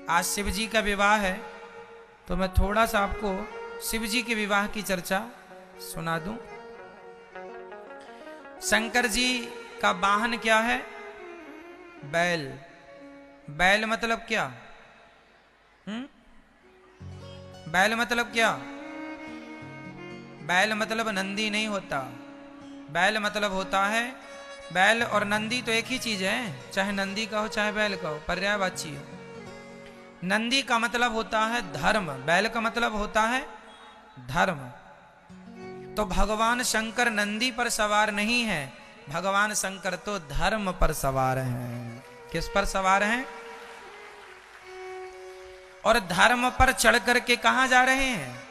आज शिव जी का विवाह है, तो मैं थोड़ा सा आपको शिव जी के विवाह की चर्चा सुना दूं। शंकर जी का वाहन क्या है? बैल। बैल मतलब क्या? बैल मतलब क्या? बैल मतलब नंदी नहीं होता। बैल मतलब होता है, बैल और नंदी तो एक ही चीज है, चाहे नंदी का हो चाहे बैल का हो, पर्यायवाची हो। नंदी का मतलब होता है धर्म, बैल का मतलब होता है धर्म। तो भगवान शंकर नंदी पर सवार नहीं है, भगवान शंकर तो धर्म पर सवार हैं। किस पर सवार हैं? और धर्म पर चढ़ करके कहां जा रहे हैं?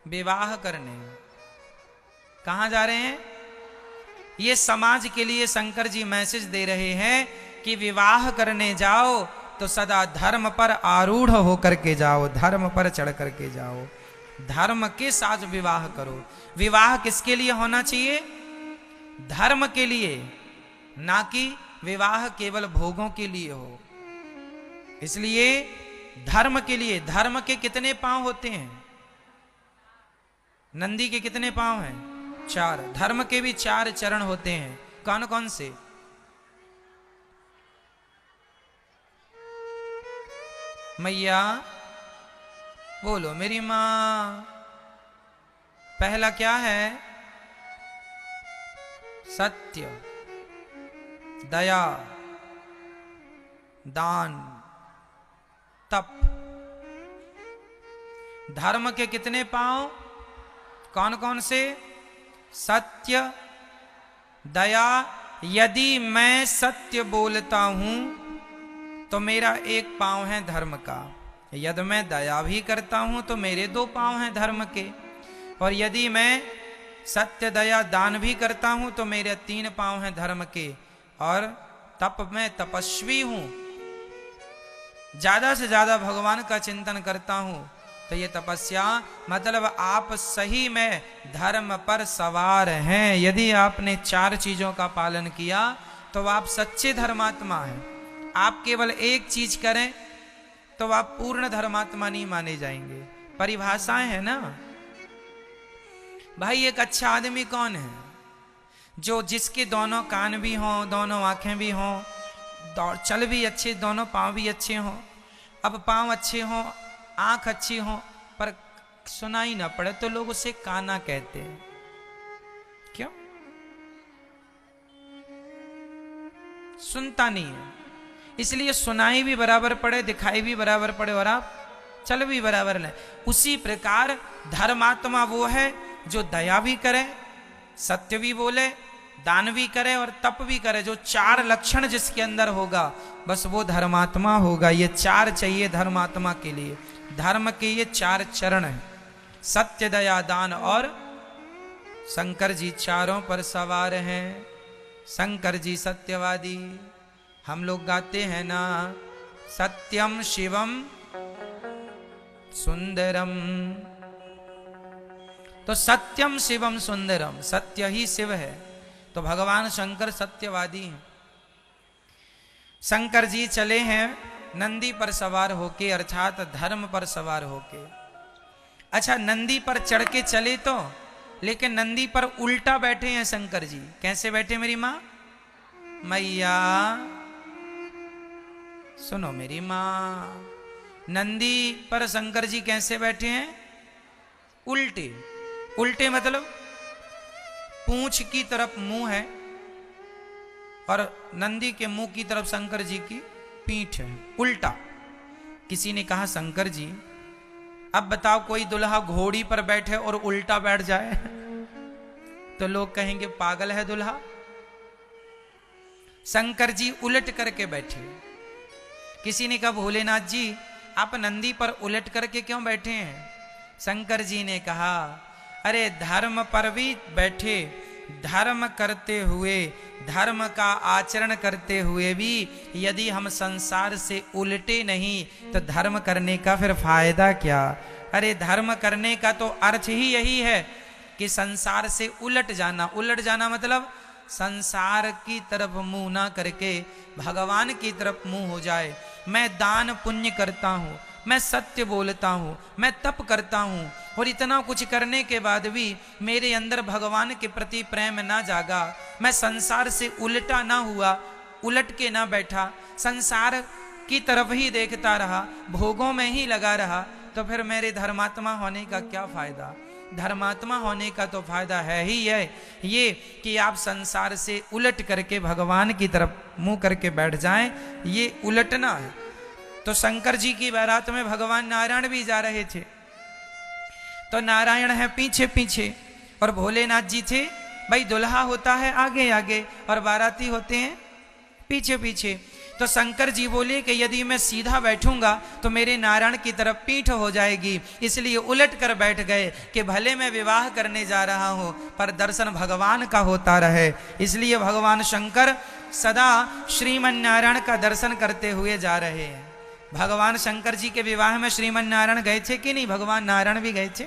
विवाह करने। कहां जा रहे हैं? ये समाज के लिए शंकर जी मैसेज दे रहे हैं कि विवाह करने जाओ तो सदा धर्म पर आरूढ़ होकर के जाओ, धर्म पर चढ़ करके जाओ, धर्म के साथ विवाह करो। विवाह किसके लिए होना चाहिए? धर्म के लिए, ना कि विवाह केवल भोगों के लिए हो। इसलिए धर्म के लिए। धर्म के कितने पांव होते हैं? नंदी के कितने पांव हैं? 4। धर्म के भी 4 चरण होते हैं। कौन कौन से? मैया बोलो मेरी मां। पहला क्या है? सत्य, दया, दान, तप। धर्म के कितने पांव? कौन कौन से? सत्य, दया। यदि मैं सत्य बोलता हूं तो मेरा एक पांव है धर्म का। यदि मैं दया भी करता हूं तो मेरे 2 पांव हैं धर्म के। और यदि मैं सत्य, दया, दान भी करता हूं तो मेरे 3 पांव हैं धर्म के। और तप में तपस्वी हूं, ज्यादा से ज्यादा भगवान का चिंतन करता हूं। तो ये तपस्या मतलब आप सही में धर्म पर सवार हैं। यदि आपने 4 चीजों का पालन किया तो आप सच्चे धर्मात्मा हैं। आप केवल एक चीज करें तो आप पूर्ण धर्मात्मा नहीं माने जाएंगे। परिभाषाएं है ना भाई। एक अच्छा आदमी कौन है? जो जिसके दोनों कान भी हों, दोनों आंखें भी हों, चल भी अच्छे, दोनों पांव भी अच्छे हों। अब पांव अच्छे हों, आंख अच्छी हो, पर सुनाई ना पड़े तो लोग उसे काना कहते हैं। क्यों? सुनता नहीं है। इसलिए सुनाई भी बराबर पड़े, दिखाई भी बराबर पड़े और आप चल भी बराबर लें। उसी प्रकार धर्मात्मा वो है जो दया भी करे, सत्य भी बोले, दान भी करे और तप भी करे। जो 4 लक्षण जिसके अंदर होगा बस वो धर्मात्मा होगा। ये 4 चाहिए धर्मात्मा के लिए। धर्म के ये 4 चरण हैं, सत्य, दया, दान और शंकर जी चारों पर सवार हैं। शंकर जी सत्यवादी। हम लोग गाते हैं ना, सत्यम शिवम सुंदरम। तो सत्यम शिवम सुंदरम, सत्य ही शिव है। तो भगवान शंकर सत्यवादी हैं। शंकर जी चले हैं नंदी पर सवार होके, अर्थात धर्म पर सवार होके। अच्छा, नंदी पर चढ़ के चले तो, लेकिन नंदी पर उल्टा बैठे हैं शंकर जी। कैसे बैठे मेरी मां? मैया सुनो मेरी मां। नंदी पर शंकर जी कैसे बैठे हैं? उल्टे। उल्टे मतलब पूंछ की तरफ मुंह है और नंदी के मुंह की तरफ शंकर जी की पीठ है, उल्टा। किसी ने कहा शंकर जी अब बताओ कोई दुल्हा घोड़ी पर बैठे और उल्टा बैठ जाए तो लोग कहेंगे पागल है दुल्हा। शंकर जी उलट करके बैठे। किसी ने कहा भोलेनाथ जी आप नंदी पर उलट करके क्यों बैठे हैं? शंकर जी ने कहा अरे धर्म पर भी बैठे, धर्म करते हुए, धर्म का आचरण करते हुए भी यदि हम संसार से उलटे नहीं तो धर्म करने का फिर फायदा क्या? अरे धर्म करने का तो अर्थ ही यही है कि संसार से उलट जाना। उलट जाना मतलब संसार की तरफ मुंह ना करके भगवान की तरफ मुंह हो जाए। मैं दान पुण्य करता हूँ, मैं सत्य बोलता हूँ, मैं तप करता हूँ, और इतना कुछ करने के बाद भी मेरे अंदर भगवान के प्रति प्रेम ना जागा, मैं संसार से उल्टा ना हुआ, उलट के ना बैठा, संसार की तरफ ही देखता रहा, भोगों में ही लगा रहा, तो फिर मेरे धर्मात्मा होने का क्या फायदा? धर्मात्मा होने का तो फायदा है ही है ये कि आप संसार से उलट करके भगवान की तरफ मुंह करके बैठ जाएं, ये उलटना है। तो शंकर जी की बारात में भगवान नारायण भी जा रहे थे, तो नारायण है पीछे पीछे और भोलेनाथ जी थे भाई दुल्हा होता है आगे आगे और बाराती होते हैं पीछे पीछे। तो शंकर जी बोले कि यदि मैं सीधा बैठूंगा तो मेरे नारायण की तरफ पीठ हो जाएगी, इसलिए उलट कर बैठ गए कि भले मैं विवाह करने जा रहा हूं पर दर्शन भगवान का होता रहे। इसलिए भगवान शंकर सदा श्रीमन नारायण का दर्शन करते हुए जा रहे हैं। भगवान शंकर जी के विवाह में श्रीमन नारायण गए थे कि नहीं? भगवान नारायण भी गए थे।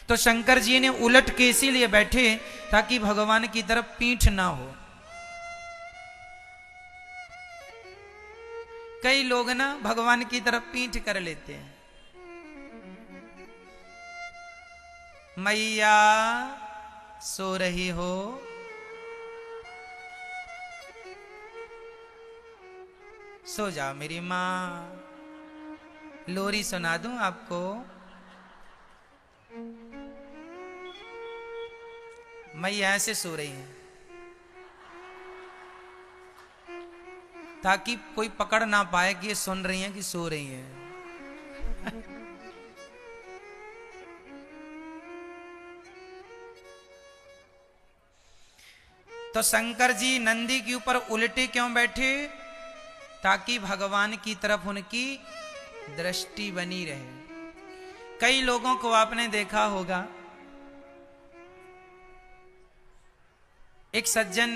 तो शंकर जी ने उलट के इसीलिए बैठे ताकि भगवान की तरफ पीठ ना हो। कई लोग ना भगवान की तरफ पीठ कर लेते हैं। मैया सो रही हो, सो जाओ मेरी मां, लोरी सुना दूं आपको? मैया ऐसे सो रही हैं ताकि कोई पकड़ ना पाए कि ये सुन रही हैं कि सो रही हैं। तो शंकर जी नंदी के ऊपर उल्टे क्यों बैठे? ताकि भगवान की तरफ उनकी दृष्टि बनी रहे। कई लोगों को आपने देखा होगा, एक सज्जन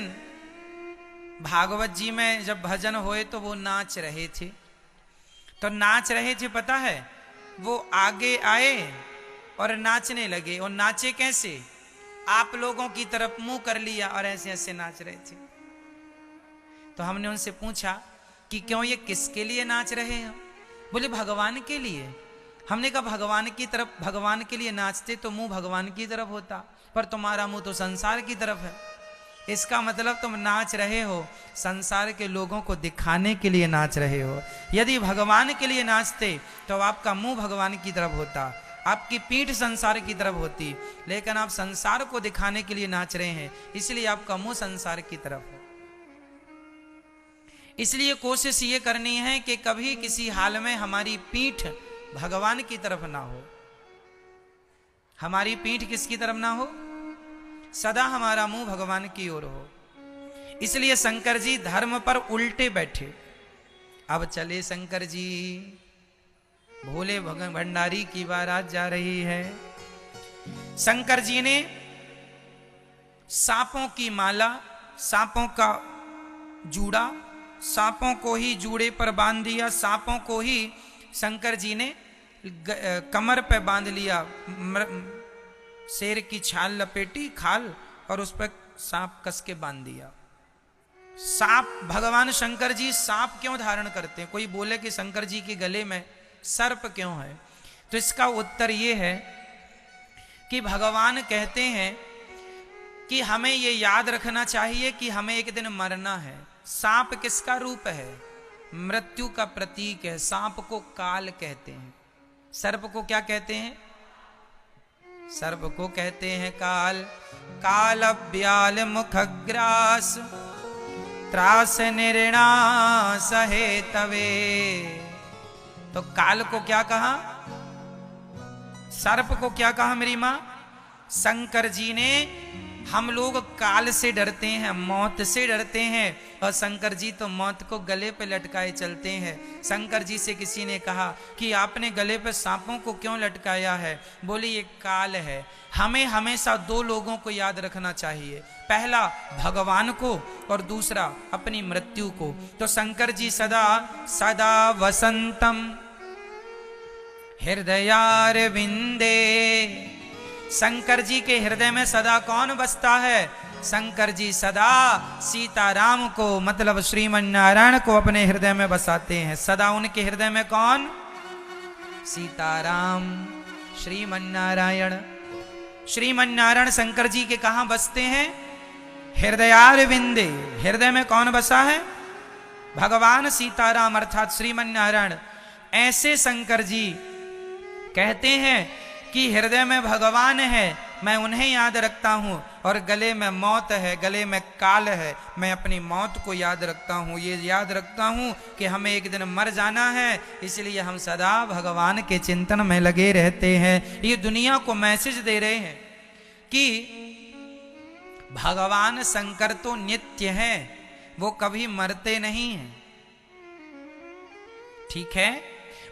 भागवत जी में जब भजन होए तो वो नाच रहे थे। तो नाच रहे थे, पता है, वो आगे आए और नाचने लगे। और नाचे कैसे? आप लोगों की तरफ मुंह कर लिया और ऐसे ऐसे नाच रहे थे। तो हमने उनसे पूछा कि क्यों, ये किसके लिए नाच रहे हैं? बोले भगवान के लिए। हमने कहा भगवान की तरफ, भगवान के लिए नाचते तो मुंह भगवान की तरफ होता, पर तुम्हारा मुंह तो संसार की तरफ है। इसका मतलब तुम नाच रहे हो संसार के लोगों को दिखाने के लिए नाच रहे हो। यदि भगवान के लिए नाचते तो आपका मुंह भगवान की तरफ होता, आपकी पीठ संसार की तरफ होती, लेकिन आप संसार को दिखाने के लिए नाच रहे हैं, इसलिए आपका मुंह संसार की तरफ है। इसलिए कोशिश ये करनी है कि कभी किसी हाल में हमारी पीठ भगवान की तरफ ना हो। हमारी पीठ किसकी तरफ ना हो? सदा हमारा मुंह भगवान की ओर हो। इसलिए शंकर जी धर्म पर उल्टे बैठे। अब चले शंकर जी, भोले भंडारी की बारात जा रही है। शंकर जी ने सांपों की माला, सांपों का जूड़ा, सांपों को ही जूड़े पर बांध दिया, सांपों को ही शंकर जी ने कमर पे बांध लिया। शेर की छाल लपेटी, खाल, और उस पर सांप कस के बांध दिया। सांप, भगवान शंकर जी सांप क्यों धारण करते हैं? कोई बोले कि शंकर जी के गले में सर्प क्यों है? तो इसका उत्तर ये है कि भगवान कहते हैं कि हमें ये याद रखना चाहिए कि हमें एक दिन मरना है। सांप किसका रूप है? मृत्यु का प्रतीक है। सांप को काल कहते हैं, सर्प को क्या कहते हैं? सर्प को कहते हैं काल। काल ब्याल मुखग्रास त्रास निर्णा सहे तवे। तो काल को क्या कहा? सर्प को क्या कहा मेरी मां? शंकर जी ने, हम लोग काल से डरते हैं, मौत से डरते हैं, और शंकर जी तो मौत को गले पे लटकाए चलते हैं। शंकर जी से किसी ने कहा कि आपने गले पे सांपों को क्यों लटकाया है? बोले ये काल है। हमें हमेशा दो लोगों को याद रखना चाहिए, पहला भगवान को और दूसरा अपनी मृत्यु को। तो शंकर जी सदा सदा वसंतम हृदयार विंदे। शंकर जी के हृदय में सदा कौन बसता है? शंकर जी सदा सीताराम को मतलब श्रीमन नारायण को अपने हृदय में बसाते हैं। सदा उनके हृदय में कौन? सीताराम श्रीमन नारायण। श्रीमन नारायण शंकर जी के कहां बसते हैं? हृदयारविंदे। हृदय में कौन बसा है? भगवान सीताराम अर्थात श्रीमन नारायण। ऐसे शंकर जी कहते हैं कि हृदय में भगवान है, मैं उन्हें याद रखता हूं, और गले में मौत है, गले में काल है, मैं अपनी मौत को याद रखता हूं। ये याद रखता हूं कि हमें एक दिन मर जाना है, इसलिए हम सदा भगवान के चिंतन में लगे रहते हैं। ये दुनिया को मैसेज दे रहे हैं कि भगवान शंकर तो नित्य है, वो कभी मरते नहीं हैं, ठीक है,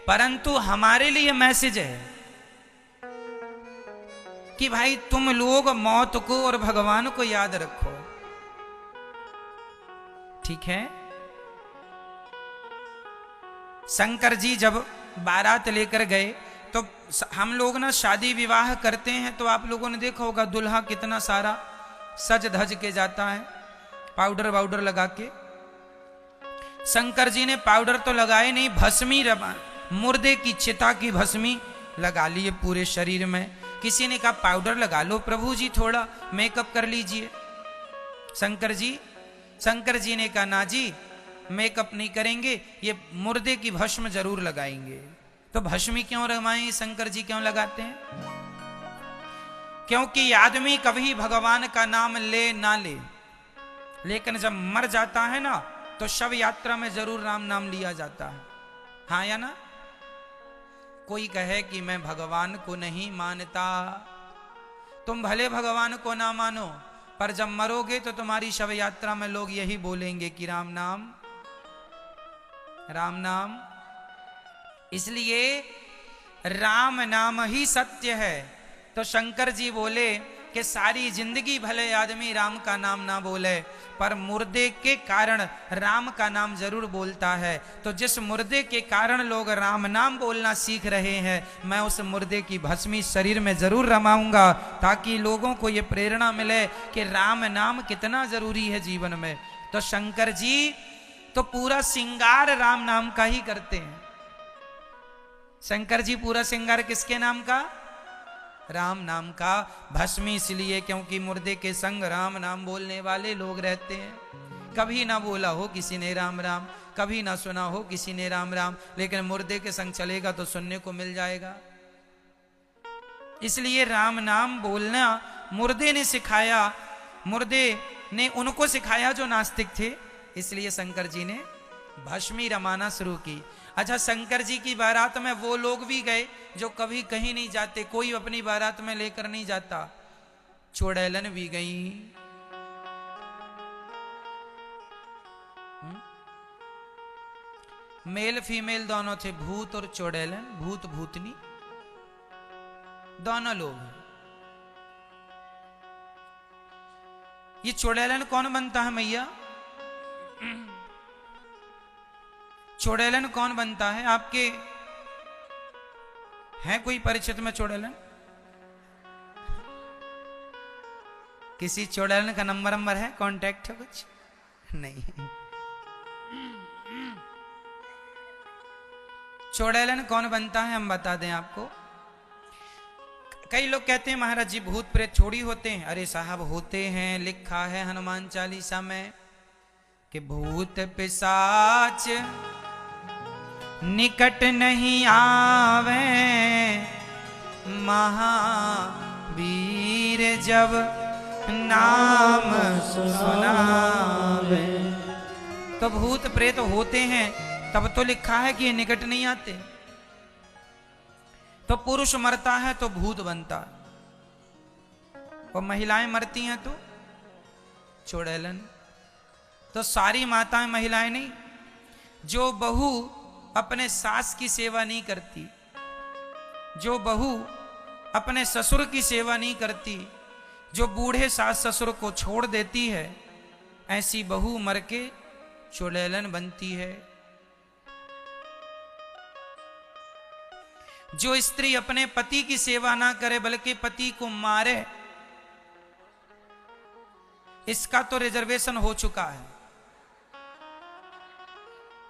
परंतु हमारे लिए मैसेज है कि भाई तुम लोग मौत को और भगवान को याद रखो, ठीक है। शंकर जी जब बारात लेकर गए तो हम लोग ना शादी विवाह करते हैं तो आप लोगों ने देखा होगा दुल्हा कितना सारा सज धज के जाता है, पाउडर वाउडर लगा के। शंकर जी ने पाउडर तो लगाए नहीं, भस्मी मुर्दे की चिता की भस्मी लगा लिए पूरे शरीर में। किसी ने कहा पाउडर लगा लो प्रभु जी, थोड़ा मेकअप कर लीजिए। शंकर जी ने कहा ना जी, मेकअप नहीं करेंगे, ये मुर्दे की भस्म जरूर लगाएंगे। तो भस्मी क्यों रमाएं, शंकर जी क्यों लगाते हैं? क्योंकि आदमी कभी भगवान का नाम ले ना ले, लेकिन जब मर जाता है ना तो शव यात्रा में जरूर राम नाम लिया जाता है, हाँ या ना? कोई कहे कि मैं भगवान को नहीं मानता, तुम भले भगवान को ना मानो, पर जब मरोगे तो तुम्हारी शव यात्रा में लोग यही बोलेंगे कि राम नाम, राम नाम। इसलिए राम नाम ही सत्य है। तो शंकर जी बोले कि सारी जिंदगी भले आदमी राम का नाम ना बोले, पर मुर्दे के कारण राम का नाम जरूर बोलता है। तो जिस मुर्दे के कारण लोग राम नाम बोलना सीख रहे हैं, मैं उस मुर्दे की भस्मी शरीर में जरूर रमाऊंगा, ताकि लोगों को ये प्रेरणा मिले कि राम नाम कितना जरूरी है जीवन में। तो शंकर जी तो पूरा श्रृंगार राम नाम का ही करते हैं। शंकर जी पूरा श्रृंगार किसके नाम का? राम नाम का। भस्मी इसलिए क्योंकि मुर्दे के संग राम नाम बोलने वाले लोग रहते हैं। कभी ना बोला हो किसी ने राम राम, कभी ना सुना हो किसी ने राम राम, लेकिन मुर्दे के संग चलेगा तो सुनने को मिल जाएगा। इसलिए राम नाम बोलना मुर्दे ने सिखाया, मुर्दे ने उनको सिखाया जो नास्तिक थे। इसलिए शंकर जी ने भस्मी रमाना शुरू की। अच्छा, शंकर जी की बारात में वो लोग भी गए जो कभी कहीं नहीं जाते, कोई अपनी बारात में लेकर नहीं जाता। चुड़ैलन भी गई, मेल फीमेल दोनों थे, भूत और चुड़ैलन, भूत भूतनी दोनों लोग। ये चुड़ैलन कौन बनता है मैया? चुड़ैलन कौन बनता है? आपके है कोई परिचित में चुड़ैलन? किसी चुड़ैलन का नंबर है, कांटेक्ट है कुछ? नहीं। चुड़ैलन कौन बनता है हम बता दें आपको। कई लोग कहते हैं महाराज जी भूत प्रेत छोड़ी होते हैं। अरे साहब होते हैं, लिखा है हनुमान चालीसा में कि भूत पिशाच निकट नहीं आवे, महावीर जब नाम सुनावे। तो भूत प्रेत होते हैं तब तो लिखा है कि ये निकट नहीं आते। तो पुरुष मरता है तो भूत बनता है, और महिलाएं मरती हैं तो चुड़ैलन। तो सारी माताएं महिलाएं नहीं। जो बहू अपने सास की सेवा नहीं करती, जो बहू अपने ससुर की सेवा नहीं करती, जो बूढ़े सास ससुर को छोड़ देती है, ऐसी बहू मर के चुड़ैलन बनती है। जो स्त्री अपने पति की सेवा ना करे बल्कि पति को मारे, इसका तो रिजर्वेशन हो चुका है।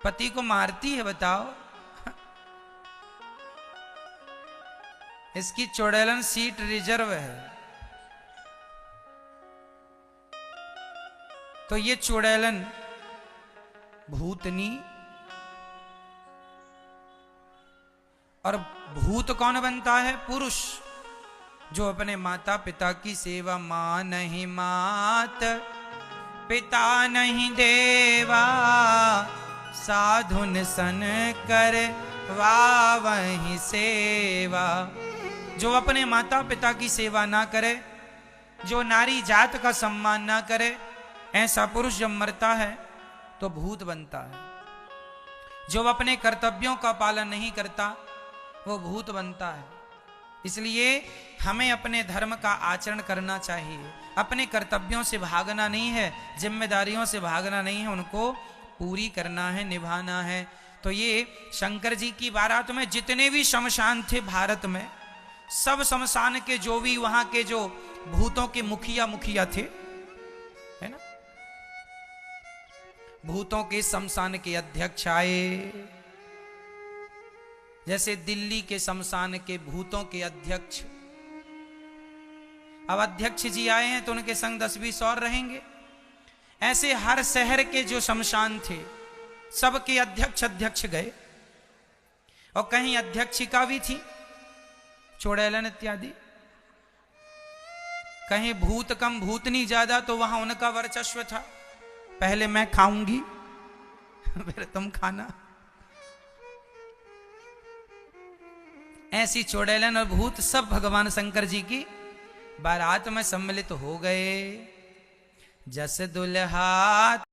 पति को मारती है, बताओ। इसकी चुड़ैलन सीट रिजर्व है। तो ये चुड़ैलन भूतनी, और भूत कौन बनता है? पुरुष, जो अपने माता पिता की सेवा, मां नहीं मात पिता नहीं देवा, साधुन सन कर वही सेवा। जो अपने माता पिता की सेवा ना करे, जो नारी जात का सम्मान ना करे, ऐसा पुरुष जब मरता है तो भूत बनता है। जो अपने कर्तव्यों का पालन नहीं करता वो भूत बनता है। इसलिए हमें अपने धर्म का आचरण करना चाहिए। अपने कर्तव्यों से भागना नहीं है, जिम्मेदारियों से भागना नहीं है, उनको पूरी करना है, निभाना है। तो ये शंकर जी की बारात में जितने भी शमशान थे भारत में, सब शमशान के जो भी वहां के जो भूतों के मुखिया थे, है ना, भूतों के शमशान के अध्यक्ष आए। जैसे दिल्ली के शमशान के भूतों के अध्यक्ष, अब अध्यक्ष जी आए हैं तो उनके संग 10-20 और रहेंगे। ऐसे हर शहर के जो शमशान थे सबके अध्यक्ष गए, और कहीं अध्यक्षिका भी थी, चुड़ैलन इत्यादि। कहीं भूत कम भूतनी ज्यादा, तो वहां उनका वर्चस्व था। पहले मैं खाऊंगी फिर तुम खाना। ऐसी चुड़ैलन और भूत सब भगवान शंकर जी की बारात में सम्मिलित हो गए। जस दुल्हा